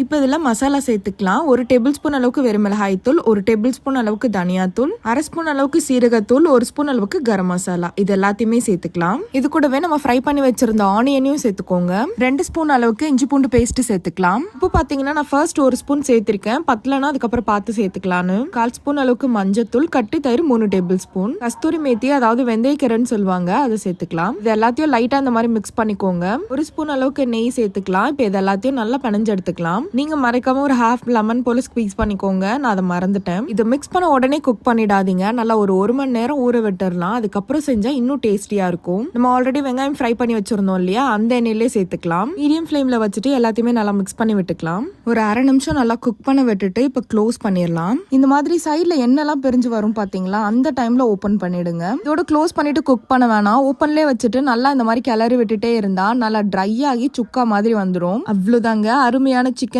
இப்போ இதில் மசாலா சேர்த்துக்கலாம். 1 டேபிள் ஸ்பூன் அளவுக்கு வெறும் மிளகாய் தூள், 1 டேபிள் ஸ்பூன் அளவுக்கு தனியாத்தூள், 1/2 ஸ்பூன் அளவுக்கு சீரகத்தூள், 1 ஸ்பூன் அளவுக்கு கரம் மசாலா, இது எல்லாத்தையுமே சேர்த்துக்கலாம். இது கூடவே நம்ம ஃப்ரை பண்ணி வச்சிருந்த ஆனியனையும் சேர்த்துக்கோங்க. 2 ஸ்பூன் அளவுக்கு இஞ்சி பூண்டு பேஸ்ட் சேர்த்துக்கலாம். இப்போ பாத்தீங்கன்னா நான் ஃபர்ஸ்ட் 1 ஸ்பூன் சேர்த்திருக்கேன், பத்தலனா அதுக்கப்புறம் பார்த்து சேர்த்துக்கலான்னு. 1/4 ஸ்பூன் அளவுக்கு மஞ்சத்தூள், கட்டி தயிர் 3 டேபிள் ஸ்பூன், கஸ்தூரி மேத்தி அதாவது வெந்தயக்கீரைன்னு சொல்லுவாங்க, அதை சேர்த்துக்கலாம். இது எல்லாத்தையும் லைட்டா இந்த மாதிரி மிக்ஸ் பண்ணிக்கோங்க. 1 ஸ்பூன் அளவுக்கு நெய் சேர்த்துக்கலாம். இப்போ இது எல்லாத்தையும் நல்லா பிணைஞ்சு எடுத்துக்கலாம். நீங்க மறைக்காம ஒரு ஹாஃப் லெமன் போல ஸ்குவீஸ் பண்ணிக்கோங்க, நான் அதை மறந்துட்டேன். இதை மிக்ஸ் பண்ண உடனே குக் பண்ணிடாதீங்க, நல்லா ஒரு 1 மணி நேரம் ஊற விட்டுறலாம். அதுக்கப்புறம் செஞ்சா இன்னும் டேஸ்டியா இருக்கும். நம்ம ஆல்ரெடி வெங்காயம் ஃப்ரை பண்ணி வச்சிருந்தோம் இல்லையா, அந்த எண்ணெயிலே சேர்த்துக்கலாம். மீடியம் ஃப்ளேம்ல வச்சுட்டு எல்லாத்தையுமே நல்லா மிக்ஸ் பண்ணி விட்டுக்கலாம். ஒரு 1/2 நிமிஷம் நல்லா குக் பண்ண விட்டுட்டு இப்போ க்ளோஸ் பண்ணிடலாம். இந்த மாதிரி சைட்ல எண்ணெய்லாம் பிரிஞ்சு வரும் பாத்தீங்களா, அந்த டைம்ல ஓபன் பண்ணிடுங்க. இதோட க்ளோஸ் பண்ணிட்டு குக் பண்ண வேணாம், ஓப்பன்லேயே வச்சுட்டு நல்லா இந்த மாதிரி கிளறி விட்டுட்டே இருந்தா நல்லா ட்ரை ஆகி சுக்கா மாதிரி வந்துடும். அவ்வளவுதாங்க, அருமையான சிக்கன்